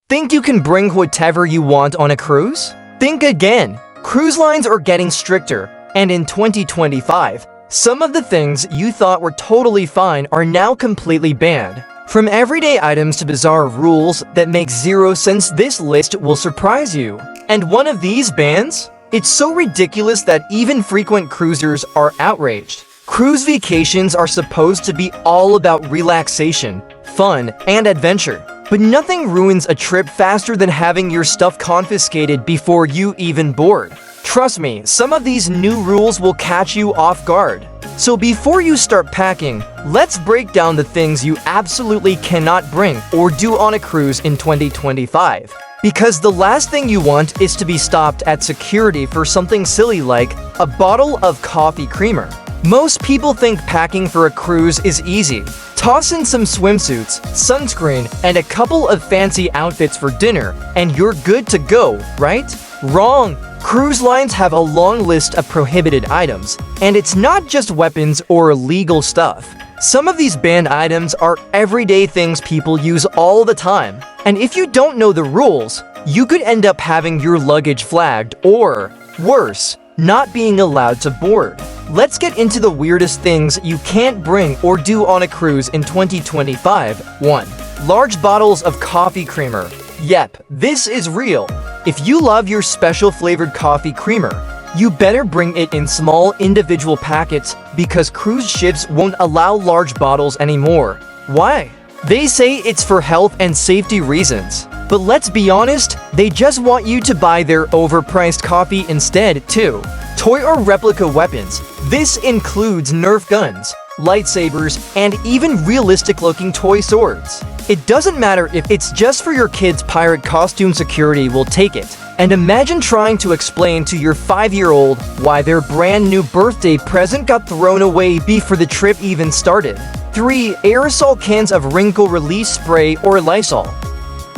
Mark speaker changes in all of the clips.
Speaker 1: Think you can bring whatever you want on a cruise? Think again. Cruise lines are getting stricter, and in 2025, some of the things you thought were totally fine are now completely banned. From everyday items to bizarre rules that make zero sense, this list will surprise you. And one of these bans? It's so ridiculous that even frequent cruisers are outraged. Cruise vacations are supposed to be all about relaxation, fun, and adventure. But nothing ruins a trip faster than having your stuff confiscated before you even board. Trust me, some of these new rules will catch you off guard. So before you start packing, let's break down the things you absolutely cannot bring or do on a cruise in 2025. Because the last thing you want is to be stopped at security for something silly like a bottle of coffee creamer. Most people think packing for a cruise is easy. Toss in some swimsuits, sunscreen, and a couple of fancy outfits for dinner, and you're good to go, right? Wrong! Cruise lines have a long list of prohibited items, and it's not just weapons or illegal stuff. Some of these banned items are everyday things people use all the time, and if you don't know the rules, you could end up having your luggage flagged or, worse, not being allowed to board. Let's get into the weirdest things you can't bring or do on a cruise in 2025. 1. Large bottles of coffee creamer. Yep, this is real. If you love your special flavored coffee creamer, you better bring it in small individual packets because cruise ships won't allow large bottles anymore. Why? They say it's for health and safety reasons. But let's be honest, they just want you to buy their overpriced coffee instead, too. Toy or replica weapons. This includes Nerf guns, lightsabers, and even realistic-looking toy swords. It doesn't matter if it's just for your kid's pirate costume, security will take it. And imagine trying to explain to your 5-year-old why their brand new birthday present got thrown away before the trip even started. 3. Aerosol cans of wrinkle release spray or Lysol.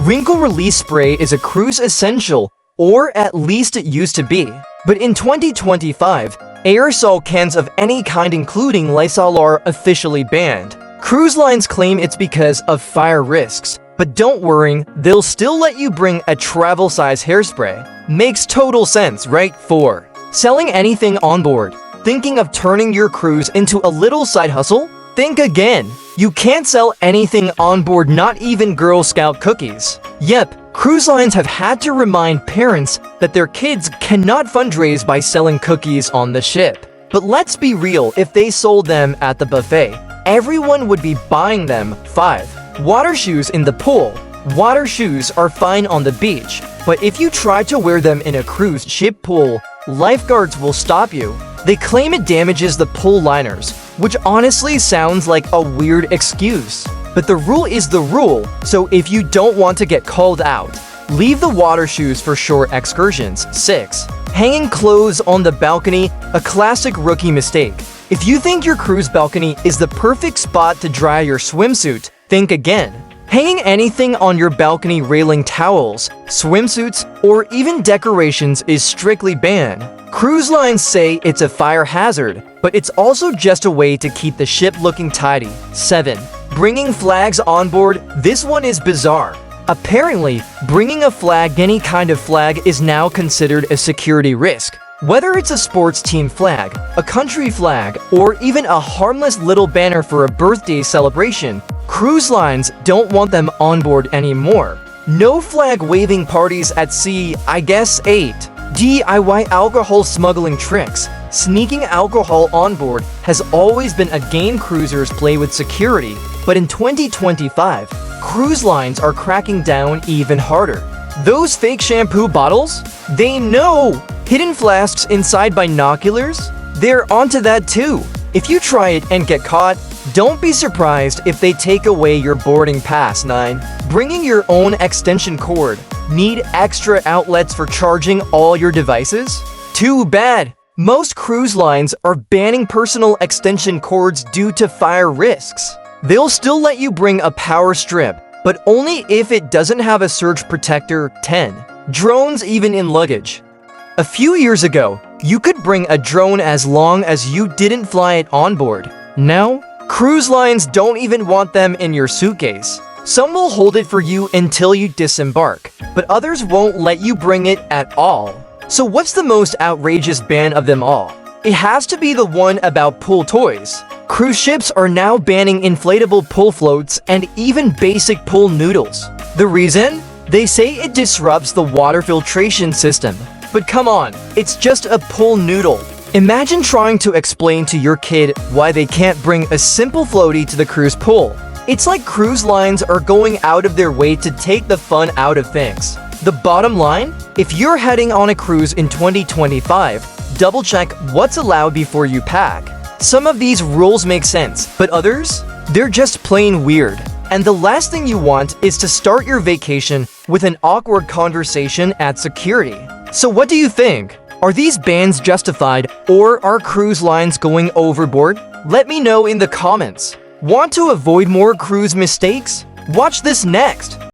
Speaker 1: Wrinkle release spray is a cruise essential, or at least it used to be. But in 2025, aerosol cans of any kind including Lysol are officially banned. Cruise lines claim it's because of fire risks, but don't worry, they'll still let you bring a travel-size hairspray. Makes total sense, right? 4. Selling anything on board. Thinking of turning your cruise into a little side hustle? Think again. You can't sell anything on board, not even Girl Scout cookies. Yep, cruise lines have had to remind parents that their kids cannot fundraise by selling cookies on the ship. But let's be real, if they sold them at the buffet, everyone would be buying them. 5. Water shoes in the pool. Water shoes are fine on the beach, but if you try to wear them in a cruise ship pool, lifeguards will stop you. They claim it damages the pool liners, which honestly sounds like a weird excuse. But the rule is the rule, so if you don't want to get called out, leave the water shoes for short excursions. 6. Hanging clothes on the balcony, a classic rookie mistake. If you think your cruise balcony is the perfect spot to dry your swimsuit, think again. Hanging anything on your balcony railing, towels, swimsuits, or even decorations is strictly banned. Cruise lines say it's a fire hazard, but it's also just a way to keep the ship looking tidy. 7. Bringing flags on board. This one is bizarre. Apparently, bringing a flag, any kind of flag, is now considered a security risk. Whether it's a sports team flag, a country flag, or even a harmless little banner for a birthday celebration, cruise lines don't want them on board anymore. No flag-waving parties at sea, I guess. 8. DIY alcohol smuggling tricks. Sneaking alcohol on board has always been a game cruisers play with security, but in 2025, cruise lines are cracking down even harder. Those fake shampoo bottles? They know! Hidden flasks inside binoculars? They're onto that too. If you try it and get caught, don't be surprised if they take away your boarding pass. 9. Bringing your own extension cord. Need extra outlets for charging all your devices? Too bad! Most cruise lines are banning personal extension cords due to fire risks. They'll still let you bring a power strip, but only if it doesn't have a surge protector. 10. Drones even in luggage. A few years ago, you could bring a drone as long as you didn't fly it on board. Now, cruise lines don't even want them in your suitcase. Some will hold it for you until you disembark, but others won't let you bring it at all. So what's the most outrageous ban of them all? It has to be the one about pool toys. Cruise ships are now banning inflatable pool floats and even basic pool noodles. The reason? They say it disrupts the water filtration system. But come on, it's just a pool noodle. Imagine trying to explain to your kid why they can't bring a simple floaty to the cruise pool. It's like cruise lines are going out of their way to take the fun out of things. The bottom line? If you're heading on a cruise in 2025, double check what's allowed before you pack. Some of these rules make sense, but others? They're just plain weird. And the last thing you want is to start your vacation with an awkward conversation at security. So what do you think? Are these bans justified, or are cruise lines going overboard? Let me know in the comments. Want to avoid more cruise mistakes? Watch this next!